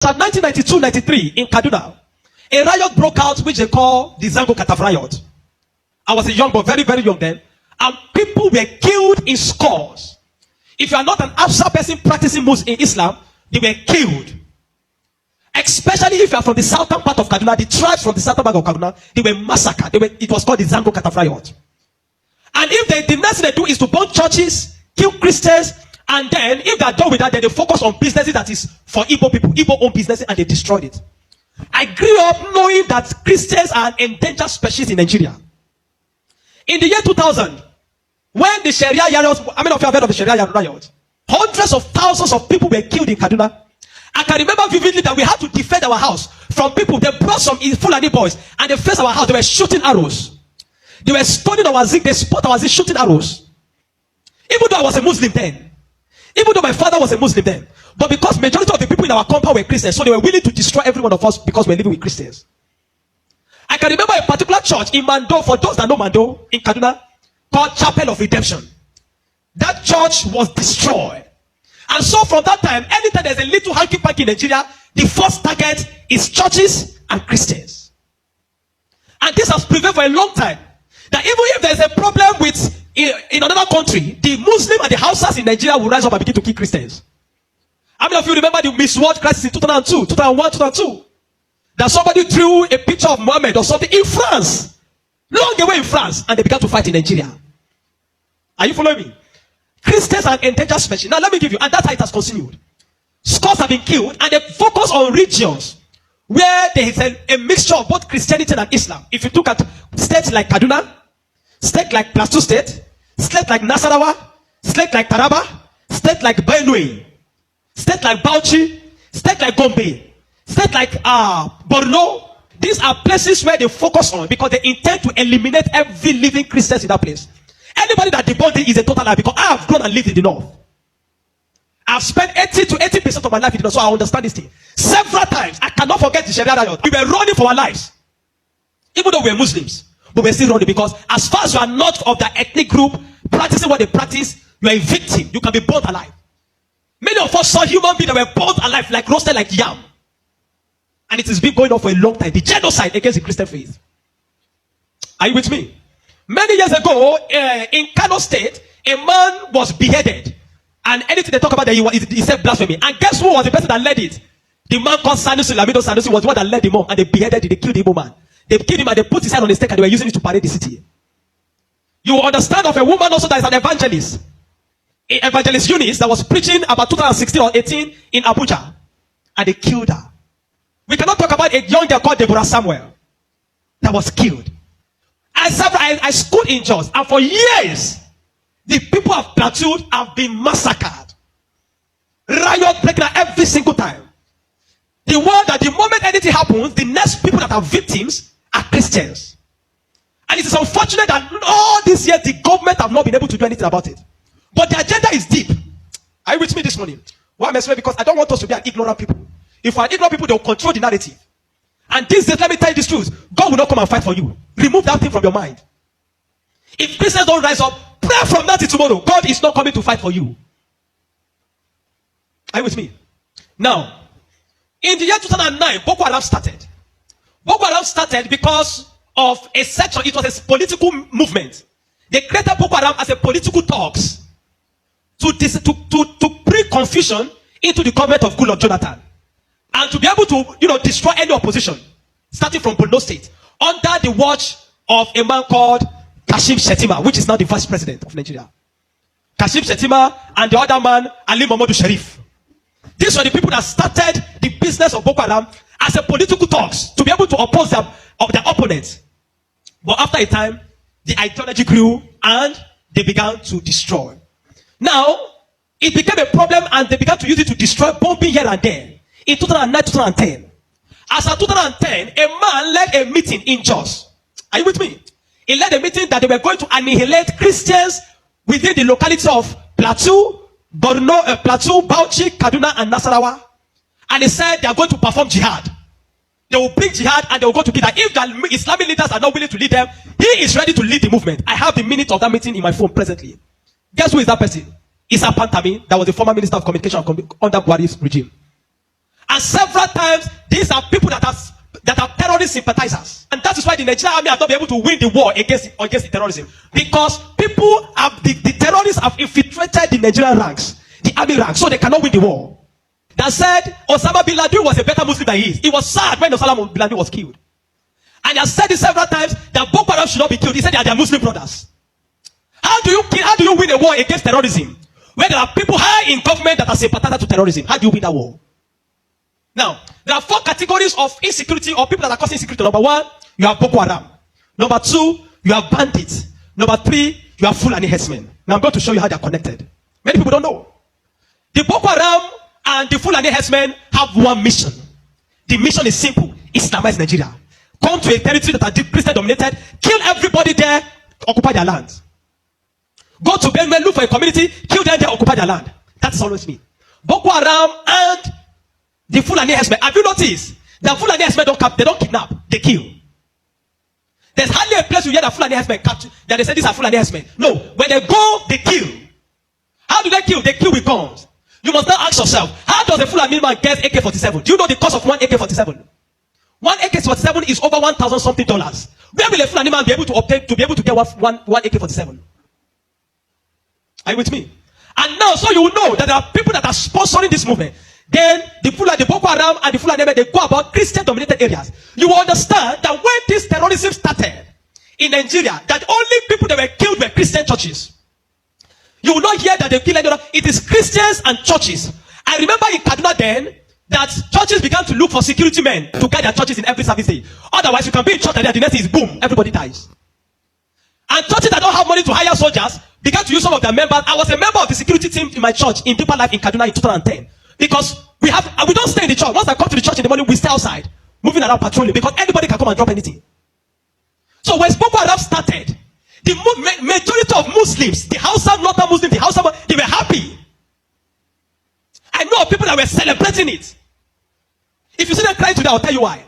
So 1992-93 in Kaduna, a riot broke out which they call the Zango Kataf riot. I was a young boy, very, very young then. And people were killed in scores. If you are not an Hausa person practicing Muslim in Islam, they were killed. Especially if you are from the southern part of Kaduna, the tribes from the southern part of Kaduna, they were massacred. It was called the Zango Kataf riot. And if the next thing they do is to burn churches, kill Christians, and then if they are done with that, then they focus on businesses that is for Igbo people, Igbo-owned businesses, and they destroyed it. I grew up knowing that Christians are an endangered species in Nigeria. In the year 2000, when the Sharia riots, how many of you have heard of the Sharia riot? Hundreds of thousands of people were killed in Kaduna. I can remember vividly that we had to defend our house from people. They brought some Fulani boys and they faced our house. They were shooting arrows. They were stoning our zinc. They spot our zinc shooting arrows. Even though I was a Muslim then. Even though my father was a Muslim then. But because majority of the people in our compound were Christians, so they were willing to destroy every one of us because we're living with Christians. I can remember a particular church in Mando, for those that know Mando, in Kaduna, called Chapel of Redemption. That church was destroyed. And so from that time, anytime there's a little hanky-panky in Nigeria, the first target is churches and Christians. And this has prevailed for a long time. That even if there's a problem with in another country, the Muslim and the Hausas in Nigeria will rise up and begin to kill Christians. How many of you remember the Miss World crisis in 2002, 2001, 2002? That somebody drew a picture of Muhammad or something in France, long away in France, and they began to fight in Nigeria. Are you following me? Christians are endangered species. Now let me give you, and that's how it has continued. Scores have been killed, and they focus on regions where there is a mixture of both Christianity and Islam. If you look at states like Kaduna, state like Plateau State, state like Nasarawa, state like Taraba, state like Benue, state like Bauchi, state like Gombe, state like Borno. These are places where they focus on because they intend to eliminate every living Christian in that place. Anybody that debunked it is a total lie because I have grown and lived in the north. I've spent 80 to 80% of my life in the north, so I understand this thing. Several times, I cannot forget the Sharia riot. We were running for our lives. Even though we were Muslims, but we're still running because as far as you are not of that ethnic group, practicing what they practice, you are a victim. You can be burnt alive. Many of us saw human beings that were burnt alive, like roasted like yam. And it has been going on for a long time. The genocide against the Christian faith. Are you with me? Many years ago, in Kano State, a man was beheaded. And anything they talk about, he said blasphemy. And guess who was the person that led it? The man called Sanusi, Lamido Sanusi, was the one that led him on. And they beheaded him, they killed the Igbo man. They killed him and they put his head on a stake and they were using it to parade the city. You will understand of a woman also that is an evangelist. Evangelist Eunice that was preaching about 2016 or 18 in Abuja. And they killed her. We cannot talk about a young girl called Deborah Samuel that was killed. I schooled in Jos, and for years, the people of Plateau have been massacred. Riot breaking out every single time. The world that the moment anything happens, the next people that are victims are Christians. And it is unfortunate that all these years the government have not been able to do anything about it. But the agenda is deep. Are you with me this morning? Why am I saying? Because I don't want us to be an ignorant people. If we are ignorant people, they will control the narrative. And these days, let me tell you this truth. God will not come and fight for you. Remove that thing from your mind. If Christians don't rise up, pray from now till tomorrow. God is not coming to fight for you. Are you with me? Now, in the year 2009, Boko Haram started. Boko Haram started because of a section. It was a political movement. They created Boko Haram as a political talks to bring confusion into the government of Goodluck Jonathan. And to be able to, destroy any opposition, starting from Borno State, under the watch of a man called Kashim Shettima, which is now the vice president of Nigeria. Kashim Shettima and the other man, Ali Mohammed Sharif. These were the people that started the business of Boko Haram as a political talks to be able to oppose their opponents. But after a time, the ideology grew and they began to destroy. Now, it became a problem and they began to use it to destroy, bombing here and there. In 2009, 2010. As of 2010, a man led a meeting in Jos. Are you with me? He led a meeting that they were going to annihilate Christians within the locality of Plateau, Borno, Plateau, Bauchi, Kaduna, and Nasarawa. And he said they are going to perform jihad. They will bring jihad and they will go to kill them. If the Islamic leaders are not willing to lead them, he is ready to lead the movement. I have the minute of that meeting in my phone presently. Guess who is that person? Issa Pantami, that was the former minister of communication under Buhari's regime. And several times, these are people that are terrorist sympathizers. And that is why the Nigerian army has not been able to win the war against the terrorism. Because people have, the terrorists have infiltrated the Nigerian ranks, the army ranks, so they cannot win the war. That said, Osama bin Laden was a better Muslim than he is. He was sad when Osama bin Laden was killed. And he has said it several times that Boko Haram should not be killed. He said they are Muslim brothers. How do you win a war against terrorism? When there are people high in government that are sympathizers to terrorism, how do you win that war? Now, there are 4 categories of insecurity or people that are causing insecurity. Number 1, you have Boko Haram. Number 2, you have bandits. Number 3, you have Fulani herdsmen. Now I'm going to show you how they are connected. Many people don't know. The Boko Haram and the Fulani herdsmen have one mission. The mission is simple: Islamize Nigeria. Come to a territory that are Christian dominated, kill everybody there, occupy their land. Go to Benue, look for a community, kill them there, occupy their land. That's always me. Boko Haram and the Fulani herdsmen. Have you noticed that Fulani herdsmen they don't kidnap, they kill? There's hardly a place you hear that Fulani herdsmen capture that they say these are Fulani herdsmen. No, when they go, they kill. How do they kill? They kill with guns. You must now ask yourself, how does a Fulani man get AK-47? Do you know the cost of one AK-47? One AK-47 is over $1,000 something. Where will a Fulani man be able to obtain to get one AK-47? Are you with me? And now, so you will know that there are people that are sponsoring this movement. Then the Boko Haram and the Fulani, they go about Christian-dominated areas. You will understand that when this terrorism started in Nigeria, that only people that were killed were Christian churches. You will not hear that they kill anyone. It is Christians and churches. I remember in Kaduna then that churches began to look for security men to guide their churches in every service day. Otherwise, you can be in church and the next is boom, everybody dies. And churches that don't have money to hire soldiers began to use some of their members. I was a member of the security team in my church in Deeper Life in Kaduna in 2010. Because we don't stay in the church. Once I come to the church in the morning, we stay outside, moving around patrolling, because anybody can come and drop anything. So when Boko Haram started, the majority of Muslims, the Hausa, Northern Muslims, the Hausa, they were happy. I know of people that were celebrating it. If you see them crying today, I'll tell you why.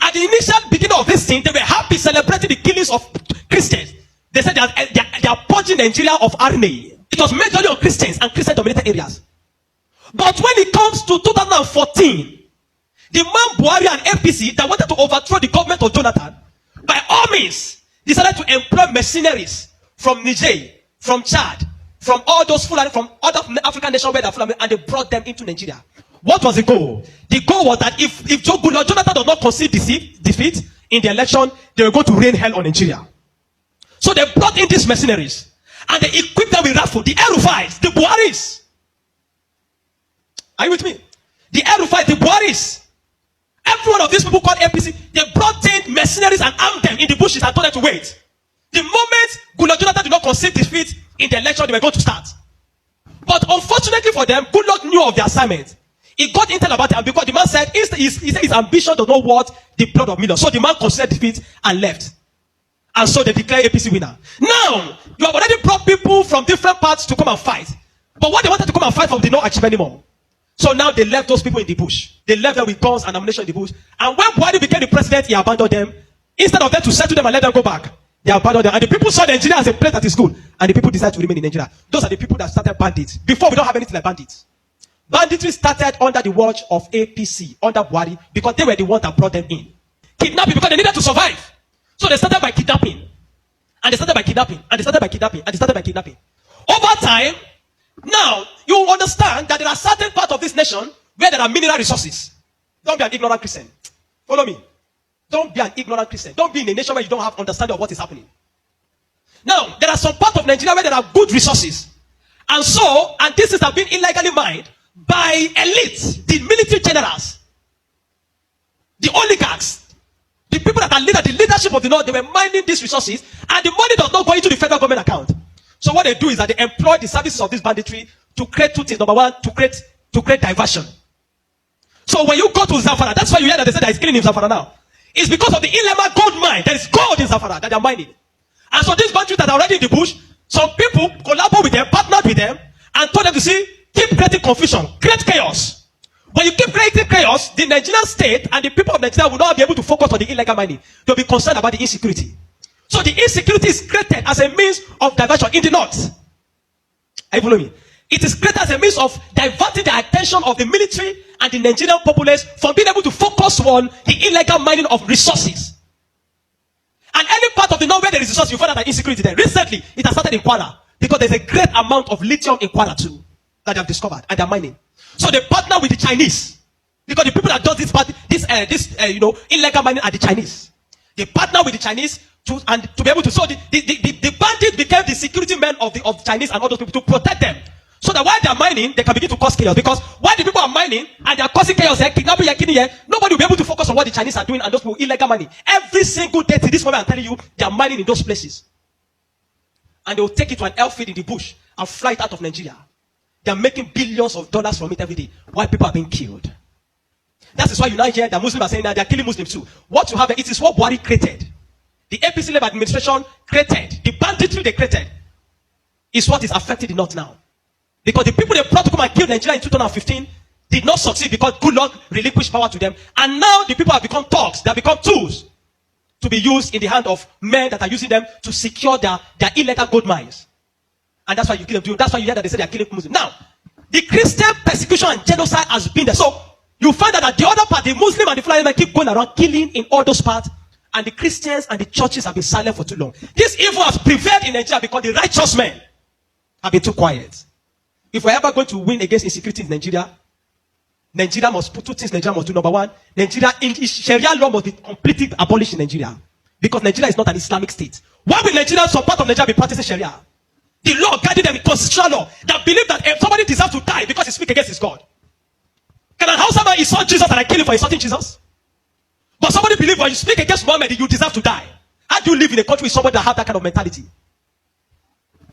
At the initial beginning of this thing, they were happy celebrating the killings of Christians. They said they are purging Nigeria of army. It was majorly on Christians and Christian-dominated areas. But when it comes to 2014, the man Buhari and APC that wanted to overthrow the government of Jonathan, by all means, decided to employ mercenaries from Niger, from Chad, from all those Fulani, from other African nations where they're Fulani, and they brought them into Nigeria. What was the goal? The goal was that if Jonathan does not concede defeat in the election, they were going to rain hell on Nigeria. So they brought in these mercenaries, and they equipped them with rifles, the El-Rufais, the Buharis. Are you with me? The El-Rufai, the Buharis. Every one of these people called APC, they brought in mercenaries and armed them in the bushes and told them to wait. The moment Jonathan did not concede defeat in the election, they were going to start. But unfortunately for them, Goodluck knew of the assignment. He got intel about it, and because the man said his ambition does not worth the blood of millions. So the man considered defeat and left. And so they declared APC winner. Now, you have already brought people from different parts to come and fight. But what they wanted to come and fight for did not achieve anymore. So now they left those people in the bush. They left them with guns and ammunition in the bush. And when Buhari became the president, he abandoned them. Instead of them to settle them and let them go back, they abandoned them. And the people saw Nigeria as a place that is good. And the people decided to remain in Nigeria. Those are the people that started bandits. Before, we don't have anything like bandits. Banditry started under the watch of APC, under Buhari, because they were the ones that brought them in. Kidnapping, because they needed to survive. So they started by kidnapping. And they started by kidnapping. And they started by kidnapping. And they started by kidnapping. Over time, now, you understand that there are certain parts of this nation where there are mineral resources. Don't be an ignorant Christian. Follow me. Don't be an ignorant Christian. Don't be in a nation where you don't have understanding of what is happening. Now, there are some parts of Nigeria where there are good resources. And this is have been illegally mined by elites, the military generals, the oligarchs, the people that are the leadership of the North. They were mining these resources, and the money does not go into the federal government account. So what they do is that they employ the services of this banditry to create two things. Number one, to create diversion. So when you go to Zamfara, that's why you hear that they say there is killing in Zamfara now. It's because of the Ilema gold mine. There is gold in Zamfara that they are mining. And so these bandits that are already in the bush, some people collaborate with them, partnered with them, and told them to keep creating confusion, create chaos. When you keep creating chaos, the Nigerian state and the people of Nigeria will not be able to focus on the illegal mining. They'll be concerned about the insecurity. So the insecurity is created as a means of diversion in the north. Are you following me? It is created as a means of diverting the attention of the military and the Nigerian populace from being able to focus on the illegal mining of resources. And any part of the north where there is resources, you find out that insecurity there. Recently, it has started in Kwara because there's a great amount of lithium in Kwara too that they have discovered and they're mining. So they partner with the Chinese because the people that do this illegal mining are the Chinese. They partner with the Chinese to be able to. So the bandits became the security men of the Chinese and all those people to protect them. So that while they are mining, they can begin to cause chaos. Because while the people are mining and they are causing chaos, kidnapping, nobody will be able to focus on what the Chinese are doing and those people illegal mining. Every single day to this moment, I'm telling you, they are mining in those places. And they will take it to an airfield in the bush and fly it out of Nigeria. They are making billions of dollars from it every day while people are being killed. That is why you now hear that Muslims are saying that they are killing Muslims too. What you have, it is what Buhari created. The APC-led administration created. The banditry they created is what is affecting the North now. Because the people they brought to come and kill Nigeria in 2015 did not succeed because good luck relinquished power to them. And now the people have become thugs. They have become tools to be used in the hand of men that are using them to secure their illegal gold mines. And that's why you kill them. That's why you hear that they say they are killing Muslims. Now, the Christian persecution and genocide has been there. So you find that the other part, the Muslim and the Fulani men keep going around killing in all those parts. And the Christians and the churches have been silent for too long. This evil has prevailed in Nigeria because the righteous men have been too quiet. If we're ever going to win against insecurity in Nigeria, Nigeria must put two things Nigeria must do. Number one, Sharia law must be completely abolished in Nigeria. Because Nigeria is not an Islamic state. Why will Nigeria, some part of Nigeria, be practicing Sharia? The law guiding them, constitutional law, that believe that if somebody deserves to die because he speaks against his God. Can an Hausa man insult Jesus and I kill him for insulting Jesus? But somebody believe when you speak against Muhammad, you deserve to die. How do you live in a country with somebody that has that kind of mentality?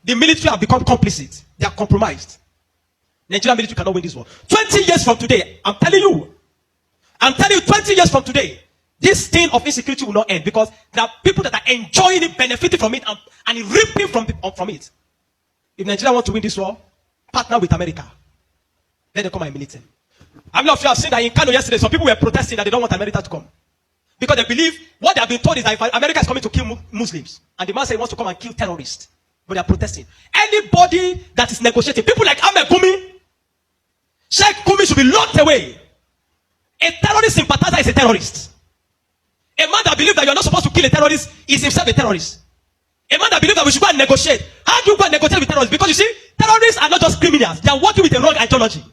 The military have become complicit. They are compromised. Nigerian military cannot win this war. 20 years from today, I'm telling you, 20 years from today, this thing of insecurity will not end because there are people that are enjoying it, benefiting from it, and reaping from it. If Nigeria wants to win this war, partner with America. Let them come and militate. I mean, if you have seen that in Kano yesterday, some people were protesting that they don't want America to come. Because they believe what they have been told is that if America is coming to kill Muslims, and the man said he wants to come and kill terrorists, but they are protesting. Anybody that is negotiating, people like Ahmed Gumi, Sheikh Gumi should be locked away. A terrorist sympathizer is a terrorist. A man that believes that you are not supposed to kill a terrorist is himself a terrorist. A man that believes that we should go and negotiate. How do you go and negotiate with terrorists? Because you see, terrorists are not just criminals. They are working with the wrong ideology.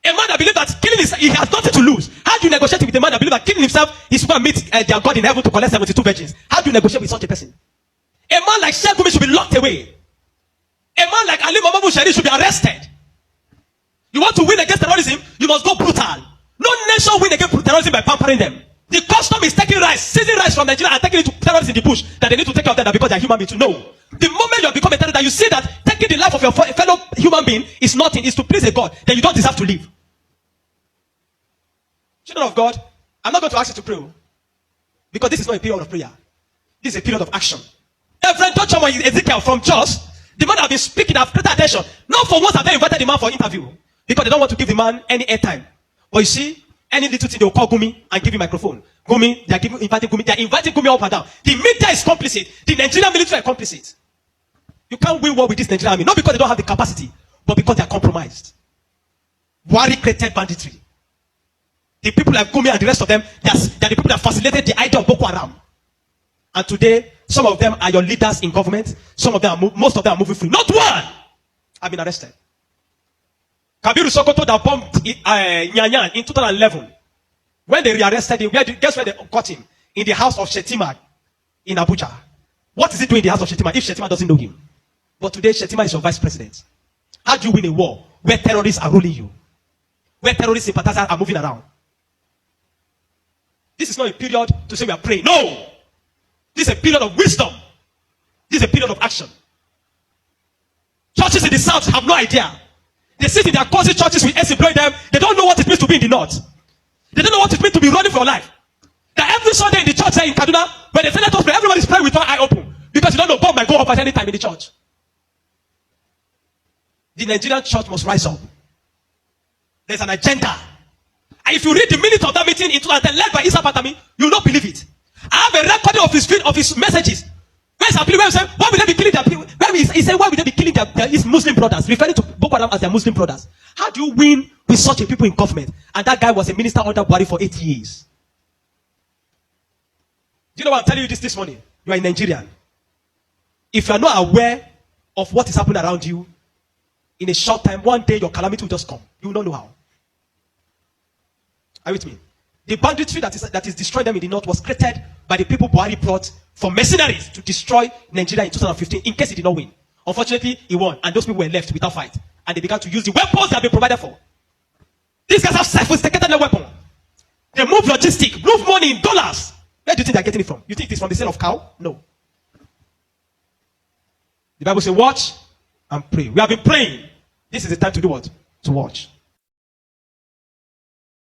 A man that believes that killing he has nothing to lose. How do you negotiate with a man that believes that killing himself is going to meet their God in heaven to collect 72 virgins? How do you negotiate with such a person? A man like Sheikh Gumi should be locked away. A man like Ali Muhammad Bushari should be arrested. You want to win against terrorism, you must go brutal. No nation win against terrorism by pampering them. The custom is taking rice, seizing rice from Nigeria and taking it to terrorists in the bush that they need to take care of them because they are human beings. To know. The moment you have become a terrorist, that you see that taking the life of your fellow human being is nothing, is to please a God, then you don't deserve to live. Children of God, I'm not going to ask you to pray because this is not a period of prayer. This is a period of action. Reverend Dr. Ezekiel from Jos, the man have been speaking, have created attention. Not for once have they invited the man for interview because they don't want to give the man any airtime. But you see, any little thing they will call Gumi and give him microphone. Gumi, they are inviting Gumi up and down. The media is complicit. The Nigerian military are complicit. You can't win war with this Nigerian army, not because they don't have the capacity, but because they are compromised. Buhari created banditry. The people like Gumi and the rest of them, they are the people that facilitated the idea of Boko Haram. And today, some of them are your leaders in government. Most of them are moving free. Not one have been arrested. Kabiru Sokoto that bombed Nyanyan in 2011. When they rearrested him, guess where they got him? In the house of Shetima in Abuja. What is he doing in the house of Shetima if Shetima doesn't know him? But today, Shetima is your vice president. How do you win a war where terrorists are ruling you? Where terrorist sympathizers are moving around? This is not a period to say we are praying. No! This is a period of wisdom. This is a period of action. Churches in the south have no idea. They sit in their cozy churches with us employing them. They don't know what it means to be in the north. They don't know what it means to be running for your life. That every Sunday in the church there in Kaduna, when they finish us, everybody's praying with one eye open. Because you don't know God might go up at any time in the church. The Nigerian church must rise up. There's an agenda. And if you read the minutes of that meeting in 2010 led by Isa Patami, you will not believe it. I have a recording of his messages. Where's our people? Where say, why would they be killing their people? He said, why would they be killing his Muslim brothers? Referring to Boko Haram as their Muslim brothers. How do you win with such a people in government? And that guy was a minister under Buhari for 8 years. Do you know why I'm telling you this morning? You are a Nigerian. If you are not aware of what is happening around you, in a short time, one day your calamity will just come. You will not know how. Are you with me? The banditry that is destroying them in the north was created by the people Buhari brought for mercenaries to destroy Nigeria in 2015 in case he did not win. Unfortunately, he won, and those people were left without fight. And they began to use the weapons that have been provided for. These guys have sophisticated weapon. They move logistic, move money in dollars. Where do you think they're getting it from? You think it's from the sale of cow? No. The Bible says, watch and pray. We have been praying. This is the time to do what? To watch.